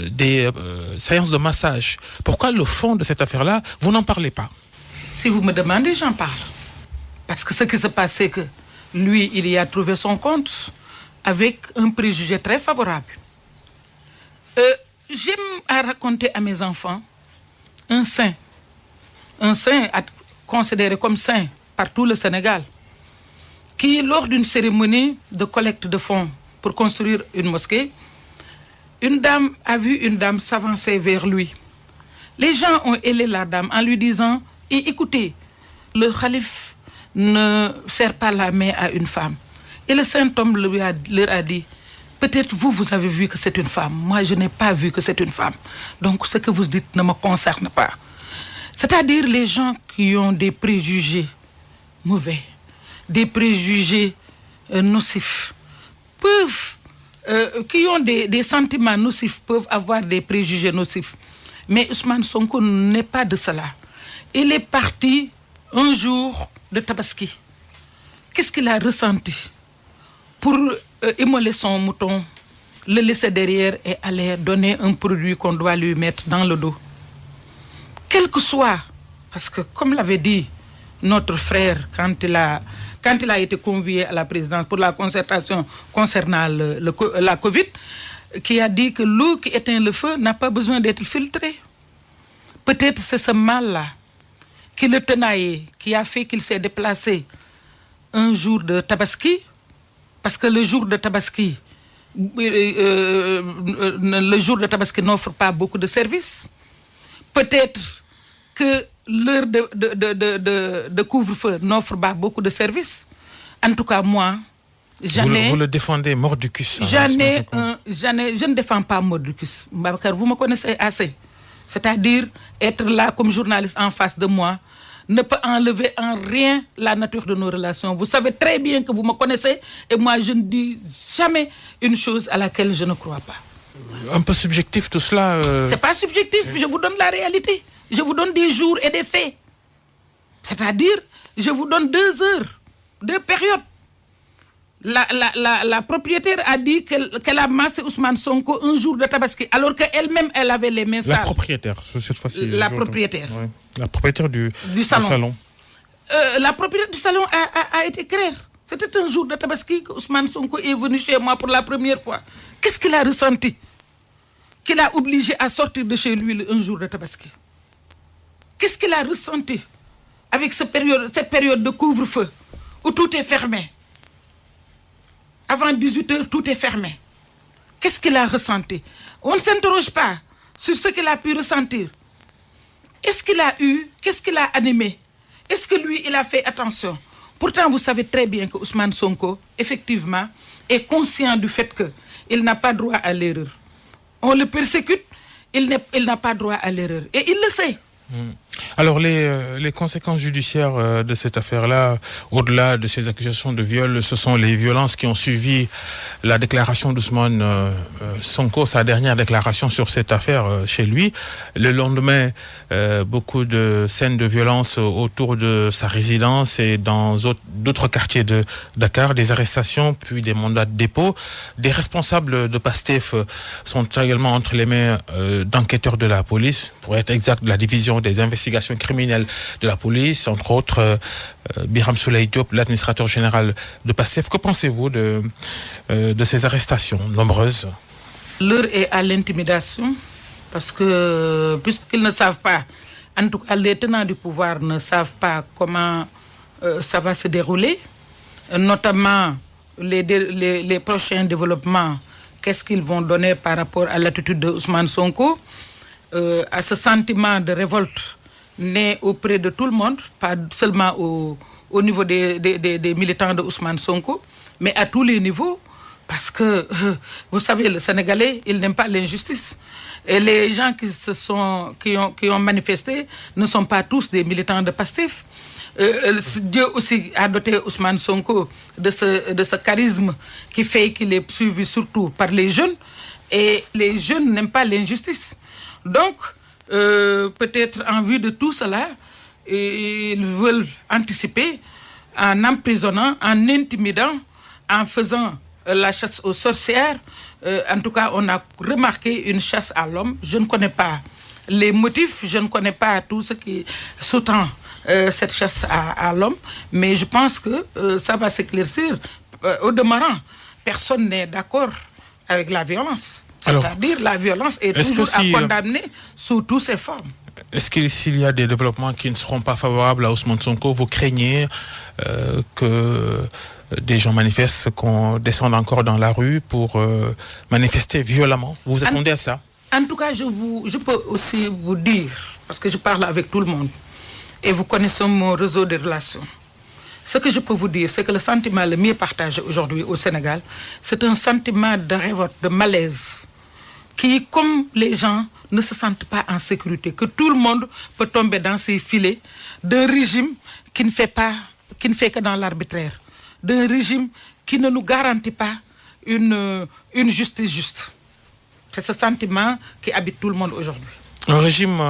des séances de massage. Pourquoi le fond de cette affaire-là, vous n'en parlez pas? Si vous me demandez, j'en parle. Parce que ce qui se passe, c'est que lui, il y a trouvé son compte avec un préjugé très favorable. J'aime à raconter à mes enfants un saint considéré comme saint par tout le Sénégal, qui, lors d'une cérémonie de collecte de fonds pour construire une mosquée, une dame a vu une dame s'avancer vers lui. Les gens ont hélé la dame en lui disant « Écoutez, le khalife ne serre pas la main à une femme. » Et le saint homme leur a dit « Peut-être vous avez vu que c'est une femme. Moi, je n'ai pas vu que c'est une femme. Donc, ce que vous dites ne me concerne pas. » C'est-à-dire les gens qui ont des préjugés mauvais, des préjugés nocifs, qui ont des sentiments nocifs, peuvent avoir des préjugés nocifs. Mais Ousmane Sonko n'est pas de cela. Il est parti un jour de Tabaski. Qu'est-ce qu'il a ressenti pour immoler son mouton, le laisser derrière et aller donner un produit qu'on doit lui mettre dans le dos? Quel que soit, parce que comme l'avait dit notre frère quand il a été convié à la présidence pour la concertation concernant la Covid, qui a dit que l'eau qui éteint le feu n'a pas besoin d'être filtrée. Peut-être c'est ce mal-là qui le tenaillait, qui a fait qu'il s'est déplacé un jour de Tabaski, parce que le jour de Tabaski n'offre pas beaucoup de services. Peut-être que l'heure de couvre-feu n'offre pas beaucoup de services. En tout cas, moi, vous le défendez mordicus. Je ne défends pas mordicus. Babacar, vous me connaissez assez. C'est-à-dire être là comme journaliste en face de moi ne peut enlever en rien la nature de nos relations. Vous savez très bien que vous me connaissez et moi, je ne dis jamais une chose à laquelle je ne crois pas. Un peu subjectif tout cela. C'est pas subjectif, je vous donne la réalité. Je vous donne des jours et des faits. C'est-à-dire, je vous donne 2 heures, 2 périodes. La propriétaire a dit qu'elle a massé Ousmane Sonko un jour de Tabaski, alors qu'elle-même, elle avait les mains sales. La propriétaire, cette fois-ci. La propriétaire. Oui. La propriétaire du salon. La propriétaire du salon a été claire. C'était un jour de Tabaski que Ousmane Sonko est venu chez moi pour la première fois. Qu'est-ce qu'il a ressenti qu'il a obligé à sortir de chez lui un jour de Tabaski? Qu'est-ce qu'il a ressenti avec cette période de couvre-feu où tout est fermé? Avant 18h, tout est fermé. Qu'est-ce qu'il a ressenti? On ne s'interroge pas sur ce qu'il a pu ressentir. Est-ce qu'il a eu? Qu'est-ce qu'il a animé? Est-ce que lui, il a fait attention? Pourtant, vous savez très bien que Ousmane Sonko, effectivement, est conscient du fait il n'a pas droit à l'erreur. On le persécute, il n'a pas droit à l'erreur. Et il le sait. Alors les conséquences judiciaires de cette affaire-là, au-delà de ces accusations de viol, ce sont les violences qui ont suivi la déclaration d'Ousmane Sonko, sa dernière déclaration sur cette affaire chez lui. Le lendemain, beaucoup de scènes de violence autour de sa résidence et dans d'autres quartiers de Dakar, des arrestations puis des mandats de dépôt. Des responsables de Pastef sont également entre les mains d'enquêteurs de la police, pour être exact, de la division des investigations criminelles de la police, entre autres Birame Souleye Diop, l'administrateur général de Pastef. Que pensez-vous de ces arrestations nombreuses? L'heure est à l'intimidation, parce que puisqu'ils ne savent pas, en tout cas les tenants du pouvoir ne savent pas comment ça va se dérouler, notamment les prochains développements, qu'est-ce qu'ils vont donner par rapport à l'attitude de Ousmane Sonko, à ce sentiment de révolte né auprès de tout le monde, pas seulement au niveau des militants de Ousmane Sonko, mais à tous les niveaux, parce que, vous savez, le Sénégalais, il n'aime pas l'injustice. Et les gens qui ont manifesté ne sont pas tous des militants de Pastef. Dieu aussi a doté Ousmane Sonko de ce charisme qui fait qu'il est suivi surtout par les jeunes. Et les jeunes n'aiment pas l'injustice. Donc, peut-être en vue de tout cela, ils veulent anticiper en emprisonnant, en intimidant, en faisant la chasse aux sorcières. En tout cas, on a remarqué une chasse à l'homme. Je ne connais pas les motifs, je ne connais pas tout ce qui sous-tend cette chasse à l'homme, mais je pense que ça va s'éclaircir. Au demeurant, personne n'est d'accord avec la violence. C'est-à-dire la vience est toujours à condamner sous toutes ses formes. Est-ce que s'il y a des développements qui ne seront pas favorables à Ousmane Sonko, vous craignez que des gens manifestent, qu'on descende encore dans la rue pour manifester violemment? Vous vous attendez à ça? En tout cas, je peux aussi vous dire, parce que je parle avec tout le monde, et vous connaissez mon réseau de relations. Ce que je peux vous dire, c'est que le sentiment le mieux partagé aujourd'hui au Sénégal, c'est un sentiment de révolte, de malaise, qui, comme les gens ne se sentent pas en sécurité, que tout le monde peut tomber dans ces filets d'un régime qui ne fait que dans l'arbitraire, d'un régime qui ne nous garantit pas une justice juste. C'est ce sentiment qui habite tout le monde aujourd'hui. Un régime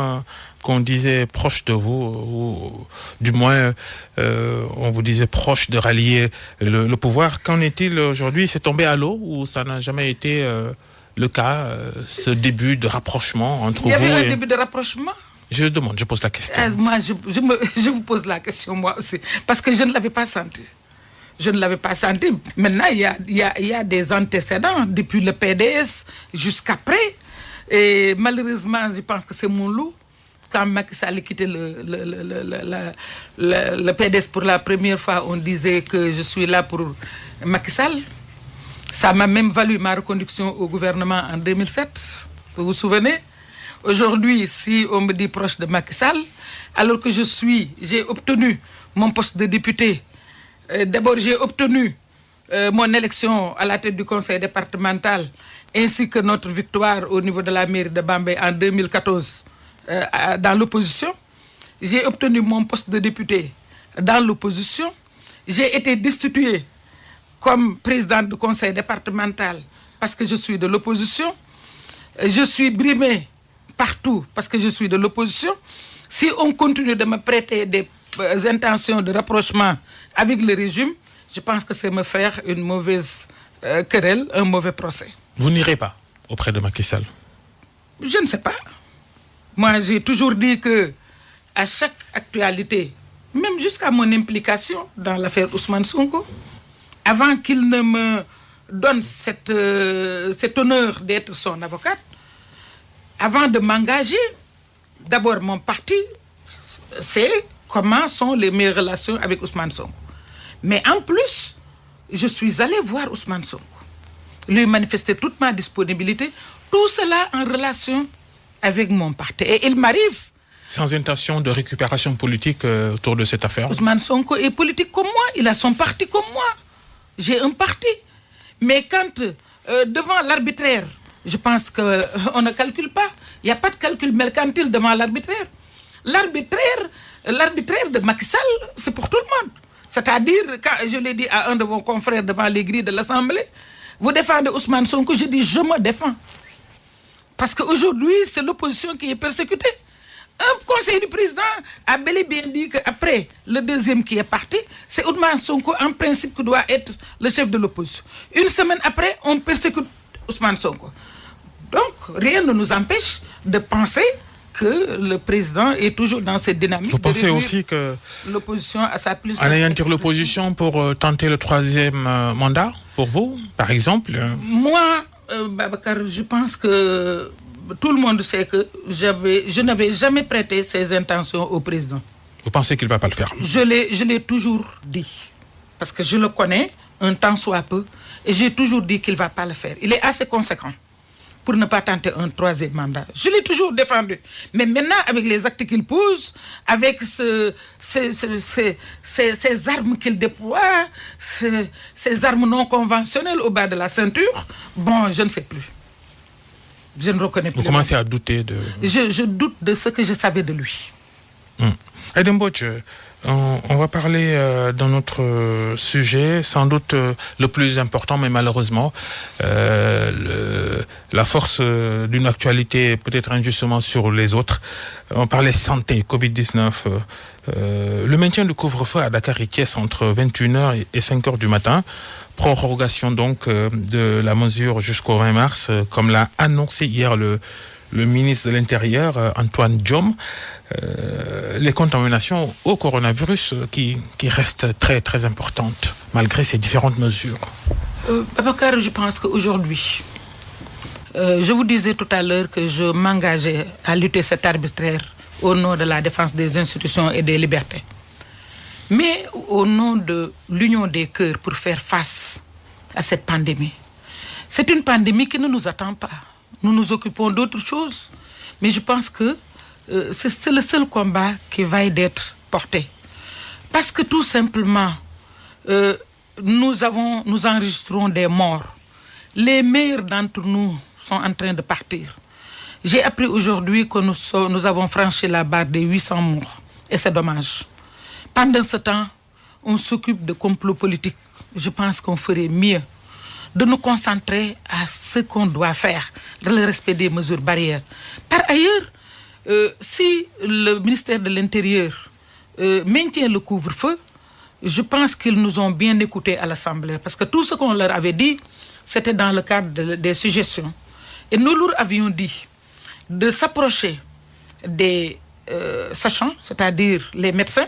qu'on disait proche de vous, ou du moins on vous disait proche de rallier le pouvoir. Qu'en est-il aujourd'hui? C'est tombé à l'eau ou ça n'a jamais été le cas, ce début de rapprochement entre vous? Il y avait un début de rapprochement? Je pose la question. Moi, je vous pose la question, moi aussi, parce que je ne l'avais pas senti. Je ne l'avais pas senti. Maintenant, il y a des antécédents, depuis le PDS jusqu'après. Et malheureusement, je pense que c'est mon loup. Quand Macky Sall quittait le PDS pour la première fois, on disait que je suis là pour Macky Sall. Ça m'a même valu ma reconduction au gouvernement en 2007. Vous vous souvenez? Aujourd'hui, si on me dit proche de Macky Sall, alors que j'ai obtenu mon poste de député. D'abord, j'ai obtenu mon élection à la tête du conseil départemental, ainsi que notre victoire au niveau de la mairie de Bambey en 2014 dans l'opposition. J'ai obtenu mon poste de député dans l'opposition. J'ai été destituée comme présidente du conseil départemental parce que je suis de l'opposition. Je suis brimée partout parce que je suis de l'opposition. Si on continue de me prêter des intentions de rapprochement avec le régime, je pense que c'est me faire une mauvaise querelle, un mauvais procès. Vous n'irez pas auprès de Macky Sall? Je ne sais pas. Moi, j'ai toujours dit que à chaque actualité, même jusqu'à mon implication dans l'affaire Ousmane Sonko, avant qu'il ne me donne cet honneur d'être son avocate, avant de m'engager, d'abord mon parti, c'est comment sont les mes relations avec Ousmane Sonko. Mais en plus, je suis allée voir Ousmane Sonko, lui manifester toute ma disponibilité, tout cela en relation avec mon parti. Et il m'arrive... Sans intention de récupération politique autour de cette affaire? Ousmane Sonko est politique comme moi, il a son parti comme moi. J'ai un parti. Mais quand devant l'arbitraire, je pense qu'on ne calcule pas. Il n'y a pas de calcul mercantile devant l'arbitraire. L'arbitraire de Macky Sall, c'est pour tout le monde. C'est-à-dire, quand je l'ai dit à un de vos confrères devant les grilles de l'Assemblée, vous défendez Ousmane Sonko, je dis je me défends. Parce qu'aujourd'hui, c'est l'opposition qui est persécutée. Un conseil du président a bel et bien dit qu'après le deuxième qui est parti, c'est Ousmane Sonko en principe qui doit être le chef de l'opposition. Une semaine après, on persécute Ousmane Sonko. Donc, rien ne nous empêche de penser que le président est toujours dans cette dynamique. Vous pensez aussi que l'opposition a sa plus... anéantir l'opposition pour tenter le troisième mandat, pour vous, par exemple? Moi, Babacar, je pense que tout le monde sait que je n'avais jamais prêté ces intentions au président. Vous pensez qu'il ne va pas le faire? Je l'ai toujours dit. Parce que je le connais, un temps soit peu, et j'ai toujours dit qu'il ne va pas le faire. Il est assez conséquent pour ne pas tenter un troisième mandat. Je l'ai toujours défendu. Mais maintenant, avec les actes qu'il pose, avec ces armes qu'il déploie, ces armes non conventionnelles au bas de la ceinture, bon, je ne sais plus. Je ne reconnais plus. Vous commencez à douter de... Je doute de ce que je savais de lui. Aïda Mbodj, on va parler d'un autre sujet, sans doute le plus important, mais malheureusement, la force d'une actualité peut-être injustement sur les autres. On parlait santé, Covid-19. Le maintien du couvre-feu à Dakar et Thiès entre 21h et 5h du matin. Prorogation donc de la mesure jusqu'au 20 mars, comme l'a annoncé hier le ministre de l'Intérieur, Antoine Diome. Les contaminations au coronavirus qui restent très très importantes malgré ces différentes mesures. Babacar, je pense qu'aujourd'hui, je vous disais tout à l'heure que je m'engageais à lutter cet arbitraire au nom de la défense des institutions et des libertés. Mais au nom de l'union des cœurs pour faire face à cette pandémie. C'est une pandémie qui ne nous attend pas. Nous nous occupons d'autres choses, mais je pense que c'est le seul combat qui va être porté. Parce que tout simplement, nous enregistrons des morts. Les meilleurs d'entre nous sont en train de partir. J'ai appris aujourd'hui que nous avons franchi la barre des 800 morts. Et c'est dommage. Pendant ce temps, on s'occupe de complots politiques. Je pense qu'on ferait mieux de nous concentrer à ce qu'on doit faire dans le respect des mesures barrières. Par ailleurs, si le ministère de l'Intérieur maintient le couvre-feu, je pense qu'ils nous ont bien écoutés à l'Assemblée. Parce que tout ce qu'on leur avait dit, c'était dans le cadre des suggestions. Et nous leur avions dit de s'approcher des sachants, c'est-à-dire les médecins.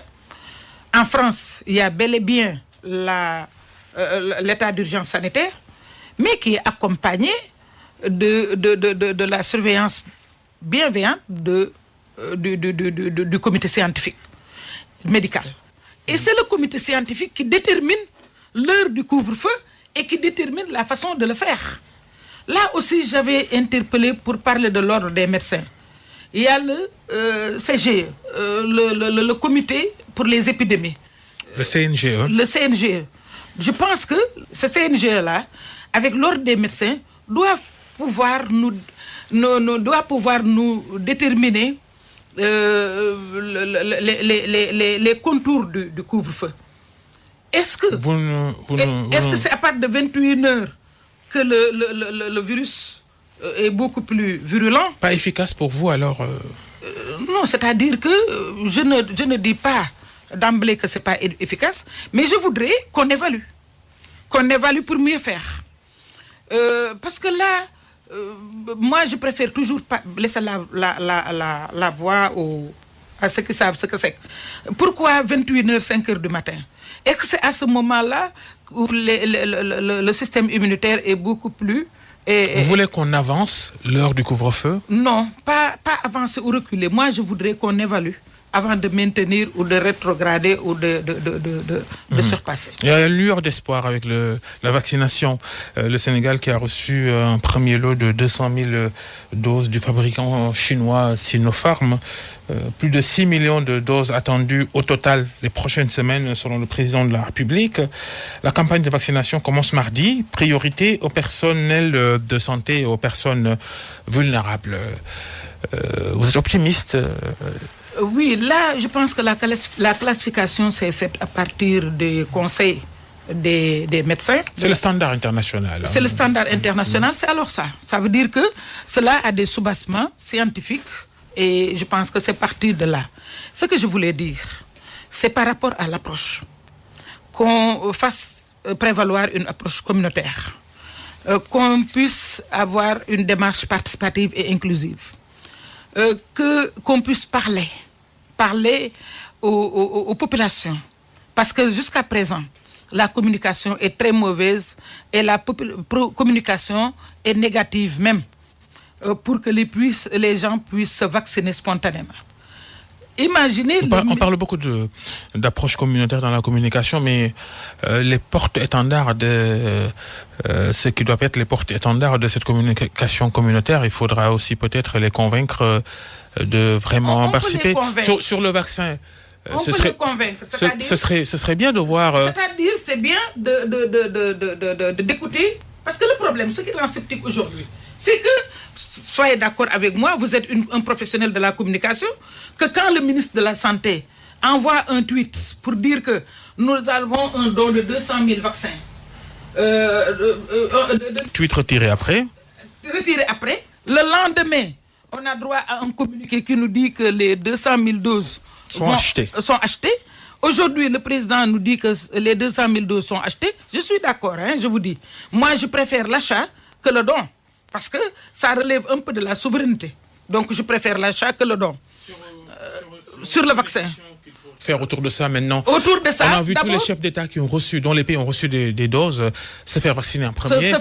En France, il y a bel et bien l'état d'urgence sanitaire, mais qui est accompagné de la surveillance bienveillante du comité scientifique médical. Et c'est le comité scientifique qui détermine l'heure du couvre-feu et qui détermine la façon de le faire. Là aussi, j'avais interpellé pour parler de l'ordre des médecins. Il y a le CGE, le comité pour les épidémies. Le CNGE. Le CNGE. Je pense que ce CNGE-là, avec l'ordre des médecins, doit pouvoir nous déterminer les contours du couvre-feu. Est-ce que c'est à partir de 21h que le virus est beaucoup plus virulent? Pas efficace pour vous alors Non, c'est-à-dire que je ne dis pas d'emblée que ce n'est pas efficace, mais je voudrais qu'on évalue pour mieux faire. Parce que là, moi je préfère toujours laisser la voix à ceux qui savent ce que c'est. Pourquoi 21h, 5h du matin? Est-ce que c'est à ce moment-là où le système immunitaire est beaucoup plus... Vous voulez qu'on avance l'heure du couvre-feu? Non, pas avancer ou reculer. Moi, je voudrais qu'on évalue avant de maintenir ou de rétrograder ou de surpasser. Il y a une lueur d'espoir avec la vaccination. Le Sénégal qui a reçu un premier lot de 200 000 doses du fabricant chinois Sinopharm. Plus de 6 millions de doses attendues au total les prochaines semaines selon le président de la République. La campagne de vaccination commence mardi. Priorité au personnel de santé et aux personnes vulnérables. Vous êtes optimiste Oui, là, je pense que la classification s'est faite à partir des conseils des médecins. C'est le standard international. C'est le standard international, c'est alors ça. Ça veut dire que cela a des soubassements scientifiques et je pense que c'est parti de là. Ce que je voulais dire, c'est par rapport à l'approche. Qu'on fasse prévaloir une approche communautaire. Qu'on puisse avoir une démarche participative et inclusive. Qu'on puisse parler aux populations. Parce que jusqu'à présent, la communication est très mauvaise et la communication est négative même pour que les gens puissent se vacciner spontanément. Imaginez... On parle beaucoup d'approche communautaire dans la communication, mais les porte-étendards ce qui doivent être les porte-étendards de cette communication communautaire, il faudra aussi peut-être les convaincre de vraiment participer sur le vaccin. On peut les convaincre. Ce serait bien de voir... C'est-à-dire, c'est bien d'écouter, parce que le problème, ce qui rend sceptique aujourd'hui, c'est que, soyez d'accord avec moi, vous êtes un professionnel de la communication, que quand le ministre de la Santé envoie un tweet pour dire que nous avons un don de 200 000 vaccins, tweet retiré après, le lendemain, on a droit à un communiqué qui nous dit que les 200 000 doses sont achetées. Aujourd'hui, le président nous dit que les 200 000 doses sont achetées. Je suis d'accord, je vous dis. Moi, je préfère l'achat que le don. Parce que ça relève un peu de la souveraineté. Donc, je préfère l'achat que le don. Sur le vaccin. Faire autour de ça maintenant. Autour de ça, on a vu tous les chefs d'État dont les pays ont reçu des doses, se faire vacciner en premier.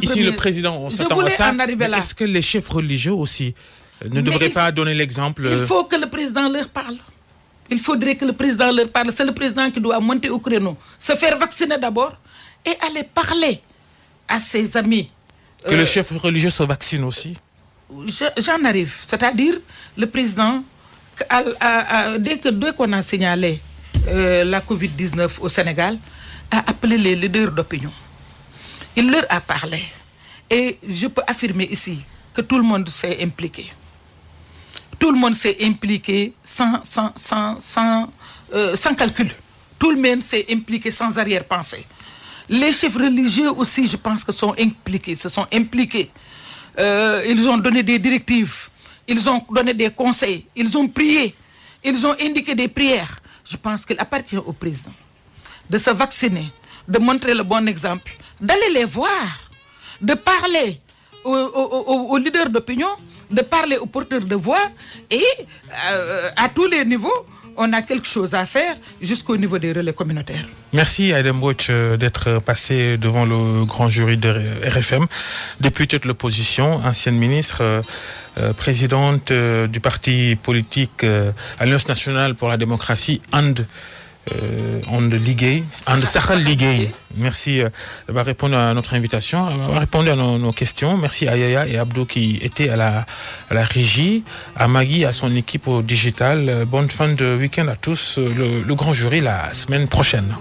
Ici, le président, on s'attend à ça. Est-ce que les chefs religieux aussi ne devraient pas donner l'exemple? Il faut que le président leur parle. Il faudrait que le président leur parle. C'est le président qui doit monter au créneau. Se faire vacciner d'abord et aller parler à ses amis. Que le chef religieux se vaccine aussi? J'en arrive. C'est-à-dire, le président, dès qu'on a signalé la Covid-19 au Sénégal, a appelé les leaders d'opinion. Il leur a parlé. Et je peux affirmer ici que tout le monde s'est impliqué. Tout le monde s'est impliqué sans calcul. Tout le monde s'est impliqué sans arrière-pensée. Les chefs religieux aussi, je pense que se sont impliqués. Ils ont donné des directives, ils ont donné des conseils, ils ont prié, ils ont indiqué des prières. Je pense qu'il appartient au président de se vacciner, de montrer le bon exemple, d'aller les voir, de parler aux leaders d'opinion, de parler aux porteurs de voix et à tous les niveaux, on a quelque chose à faire jusqu'au niveau des relais communautaires. Merci Aïda Mbodj d'être passé devant le grand jury de RFM, députée de l'opposition, ancienne ministre, présidente du parti politique Alliance nationale pour la démocratie, And Sakhal Liggéey. Merci d'avoir répondu à notre invitation, d'avoir répondu à nos questions. Merci à Yaya et Abdou qui étaient à la régie, à Maggie, à son équipe au digital. Bonne fin de week-end à tous. Le grand jury la semaine prochaine.